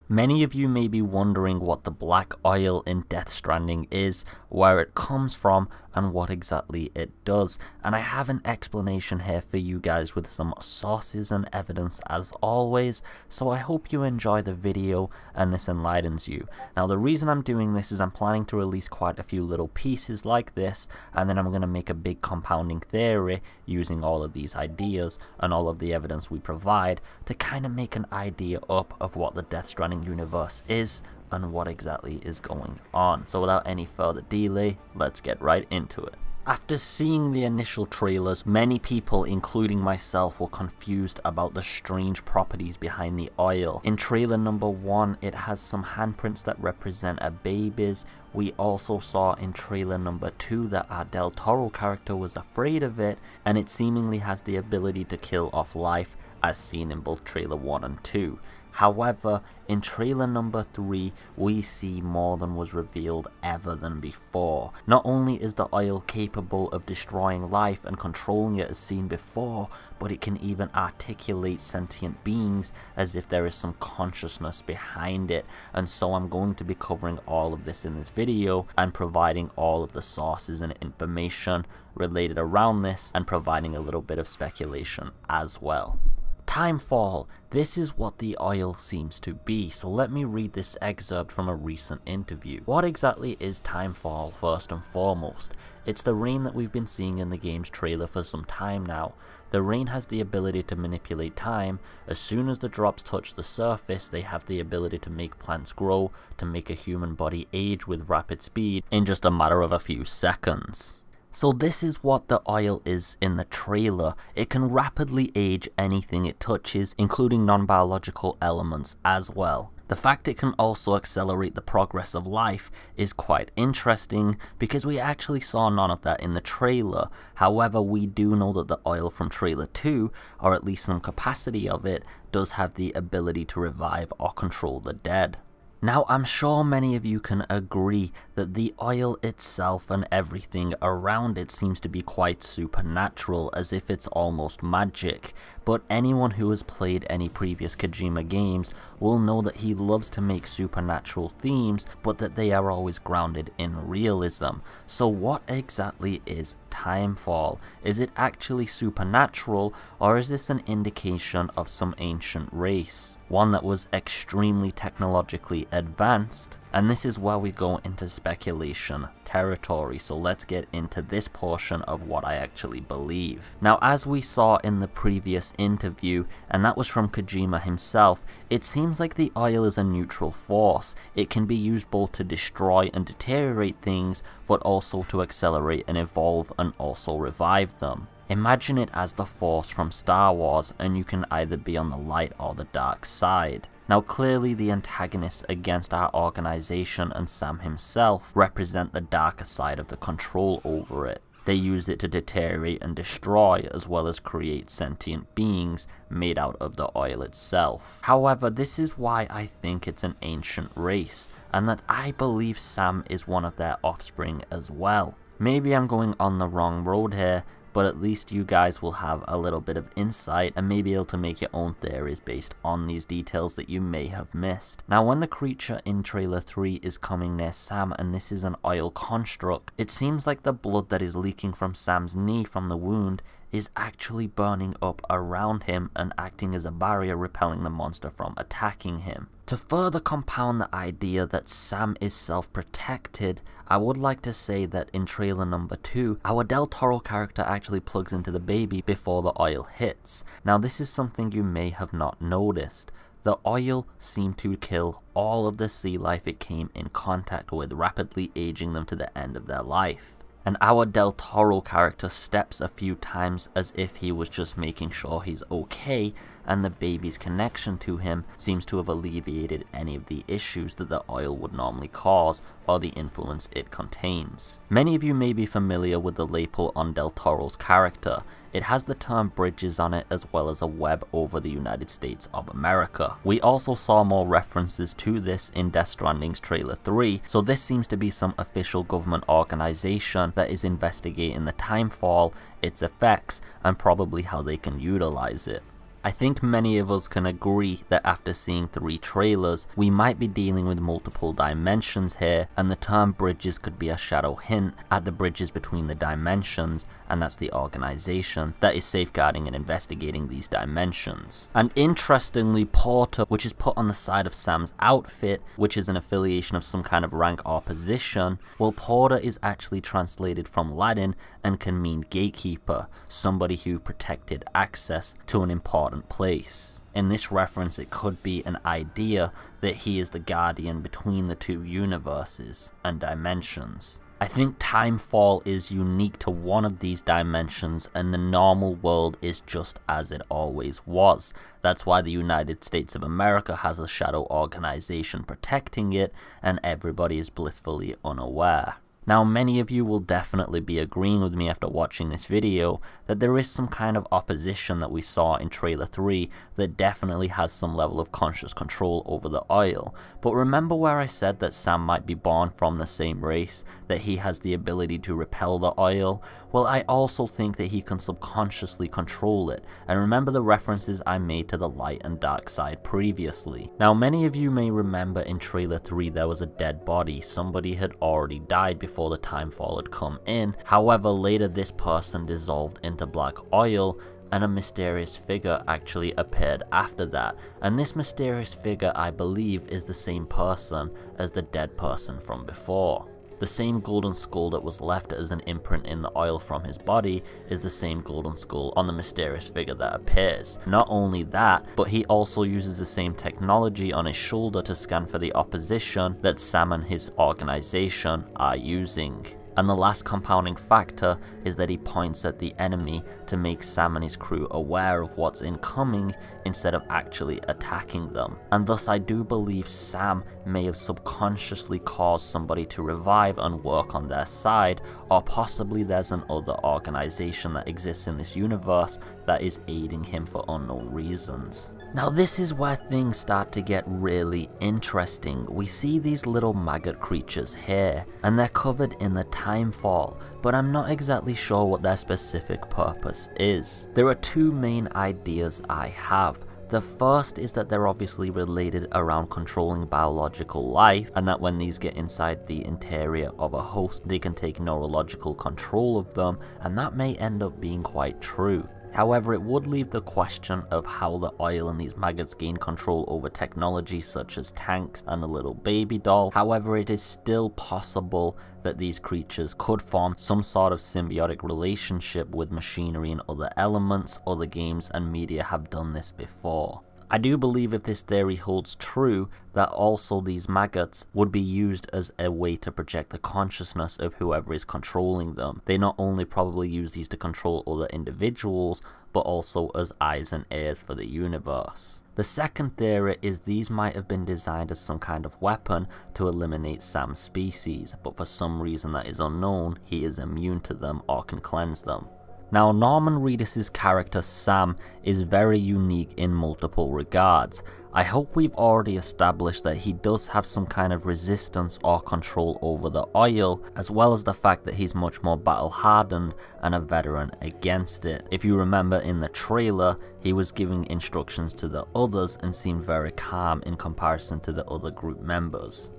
Many of you may be wondering what the black oil in Death Stranding is, where it comes from, and what exactly it does, and I have an explanation here for you guys with some sources and evidence as always, so I hope you enjoy the video and this enlightens you. Now the reason I'm doing this is I'm planning to release quite a few little pieces like this, and then I'm going to make a big compounding theory using all of these ideas and all of the evidence we provide to kind of make an idea up of what the Death Stranding universe is and what exactly is going on. So without any further delay, let's get right into it. After seeing the initial trailers, many people, including myself, were confused about the strange properties behind the oil. In trailer number 1, it has some handprints that represent a baby's. We also saw in trailer number 2 that our Del Toro character was afraid of it, and it seemingly has the ability to kill off life, as seen in both trailer 1 and 2. However, in trailer number 3, we see more than was revealed ever than before. Not only is the oil capable of destroying life and controlling it as seen before, but it can even articulate sentient beings as if there is some consciousness behind it. And so I'm going to be covering all of this in this video and providing all of the sources and information related around this and providing a little bit of speculation as well. TimeFall. This is what the oil seems to be, so let me read this excerpt from a recent interview. What exactly is TimeFall first and foremost? It's the rain that we've been seeing in the game's trailer for some time now. The rain has the ability to manipulate time. As soon as the drops touch the surface, they have the ability to make plants grow, to make a human body age with rapid speed in just a matter of a few seconds. So this is what the oil is in the trailer. It can rapidly age anything it touches, including non-biological elements as well. The fact it can also accelerate the progress of life is quite interesting because we actually saw none of that in the trailer. However, we do know that the oil from trailer 2, or at least some capacity of it, does have the ability to revive or control the dead. Now, I'm sure many of you can agree that the oil itself and everything around it seems to be quite supernatural, as if it's almost magic. But anyone who has played any previous Kojima games will know that he loves to make supernatural themes, but that they are always grounded in realism. So what exactly is TimeFall? Is it actually supernatural, or is this an indication of some ancient race? One that was extremely technologically advanced? And this is where we go into speculation territory, so let's get into this portion of what I actually believe. Now, as we saw in the previous interview, and that was from Kojima himself, it seems like the oil is a neutral force. It can be used both to destroy and deteriorate things, but also to accelerate and evolve and also revive them. Imagine it as the Force from Star Wars, and you can either be on the light or the dark side. Now clearly the antagonists against our organization and Sam himself represent the darker side of the control over it. They use it to deteriorate and destroy, as well as create sentient beings made out of the oil itself. However, this is why I think it's an ancient race, and that I believe Sam is one of their offspring as well. Maybe I'm going on the wrong road here, but at least you guys will have a little bit of insight and may be able to make your own theories based on these details that you may have missed. Now, when the creature in trailer 3 is coming near Sam and this is an oil construct, it seems like the blood that is leaking from Sam's knee from the wound is actually burning up around him and acting as a barrier, repelling the monster from attacking him. To further compound the idea that Sam is self-protected, I would like to say that in trailer number 2, our Del Toro character actually plugs into the baby before the oil hits. Now this is something you may have not noticed. The oil seemed to kill all of the sea life it came in contact with, rapidly aging them to the end of their life. And our Del Toro character steps a few times as if he was just making sure he's okay, and the baby's connection to him seems to have alleviated any of the issues that the oil would normally cause or the influence it contains. Many of you may be familiar with the label on Del Toro's character. It has the term bridges on it as well as a web over the United States of America. We also saw more references to this in Death Stranding's trailer 3, so this seems to be some official government organization that is investigating the TimeFall, its effects, and probably how they can utilize it. I think many of us can agree that after seeing 3 trailers, we might be dealing with multiple dimensions here, and the term bridges could be a shadow hint at the bridges between the dimensions, and that's the organization that is safeguarding and investigating these dimensions. And interestingly, Porter, which is put on the side of Sam's outfit, which is an affiliation of some kind of rank or position, well, Porter is actually translated from Latin and can mean gatekeeper, somebody who protected access to an important place. In this reference, it could be an idea that he is the guardian between the 2 universes and dimensions. I think TimeFall is unique to one of these dimensions, and the normal world is just as it always was. That's why the United States of America has a shadow organization protecting it, and everybody is blissfully unaware. Now, many of you will definitely be agreeing with me after watching this video that there is some kind of opposition that we saw in trailer 3 that definitely has some level of conscious control over the oil. But remember where I said that Sam might be born from the same race, that he has the ability to repel the oil? Well, I also think that he can subconsciously control it, and remember the references I made to the light and dark side previously. Now, many of you may remember in trailer 3 there was a dead body. Somebody had already died before the TimeFall had come in. However, later this person dissolved into black oil, and a mysterious figure actually appeared after that. And this mysterious figure, I believe, is the same person as the dead person from before. The same golden skull that was left as an imprint in the oil from his body is the same golden skull on the mysterious figure that appears. Not only that, but he also uses the same technology on his shoulder to scan for the opposition that Sam and his organization are using. And the last compounding factor is that he points at the enemy to make Sam and his crew aware of what's incoming instead of actually attacking them. And thus I do believe Sam may have subconsciously caused somebody to revive and work on their side, or possibly there's an other organization that exists in this universe that is aiding him for unknown reasons. Now this is where things start to get really interesting. We see these little maggot creatures here, and they're covered in the TimeFall, but I'm not exactly sure what their specific purpose is. There are 2 main ideas I have. The first is that they're obviously related around controlling biological life, and that when these get inside the interior of a host, they can take neurological control of them, and that may end up being quite true. However, it would leave the question of how the oil and these maggots gain control over technology such as tanks and the little baby doll. However, it is still possible that these creatures could form some sort of symbiotic relationship with machinery and other elements. Other games and media have done this before. I do believe if this theory holds true, that also these maggots would be used as a way to project the consciousness of whoever is controlling them. They not only probably use these to control other individuals, but also as eyes and ears for the universe. The second theory is these might have been designed as some kind of weapon to eliminate Sam's species, but for some reason that is unknown, he is immune to them or can cleanse them. Now, Norman Reedus' character Sam is very unique in multiple regards. I hope we've already established that he does have some kind of resistance or control over the oil, as well as the fact that he's much more battle hardened and a veteran against it. If you remember in the trailer, he was giving instructions to the others and seemed very calm in comparison to the other group members.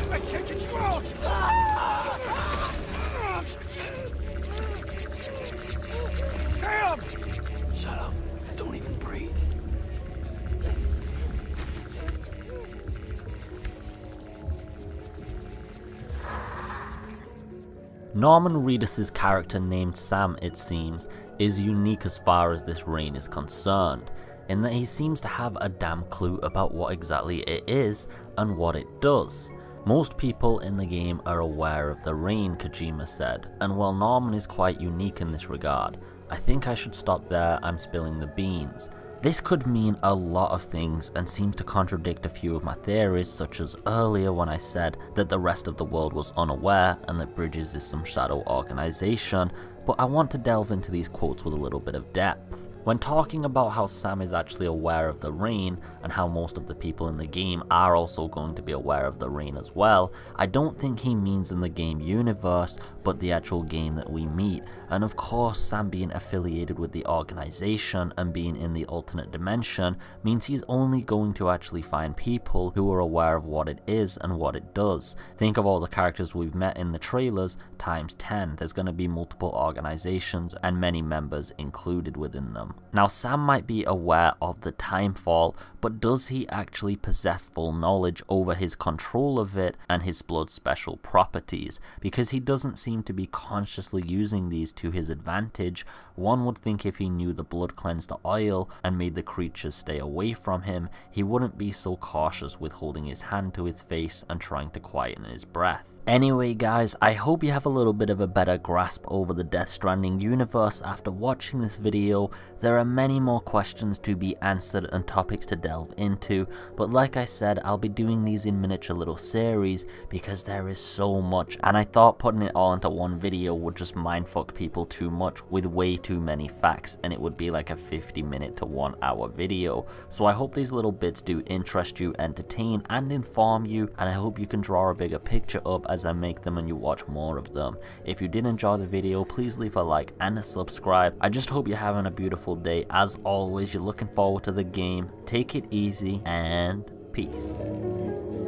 I can't get you out! Sam! Shut up. Don't even breathe. Norman Reedus' character named Sam, it seems, is unique as far as this reign is concerned, in that he seems to have a damn clue about what exactly it is and what it does. Most people in the game are aware of the rain, Kojima said, and while Norman is quite unique in this regard, I think I should stop there. I'm spilling the beans. This could mean a lot of things and seems to contradict a few of my theories, such as earlier when I said that the rest of the world was unaware and that Bridges is some shadow organization, but I want to delve into these quotes with a little bit of depth. When talking about how Sam is actually aware of the rain, and how most of the people in the game are also going to be aware of the rain as well, I don't think he means in the game universe, but the actual game that we meet. And of course, Sam being affiliated with the organization and being in the alternate dimension means he's only going to actually find people who are aware of what it is and what it does. Think of all the characters we've met in the trailers times 10. There's going to be multiple organizations and many members included within them. Now, Sam might be aware of the TimeFall, but does he actually possess full knowledge over his control of it and his blood's special properties? Because he doesn't seem to be consciously using these to his advantage. One would think if he knew the blood cleansed the oil and made the creatures stay away from him, he wouldn't be so cautious with holding his hand to his face and trying to quieten his breath. Anyway guys, I hope you have a little bit of a better grasp over the Death Stranding universe after watching this video. There are many more questions to be answered and topics to delve into, but like I said, I'll be doing these in miniature little series because there is so much, and I thought putting it all into one video would just mindfuck people too much with way too many facts, and it would be like a 50-minute to 1 hour video. So I hope these little bits do interest you, entertain and inform you, and I hope you can draw a bigger picture up as I make them and you watch more of them. If you did enjoy the video, please leave a like and a subscribe. I just hope you're having a beautiful day. As always, you're looking forward to the game. Take it easy and peace.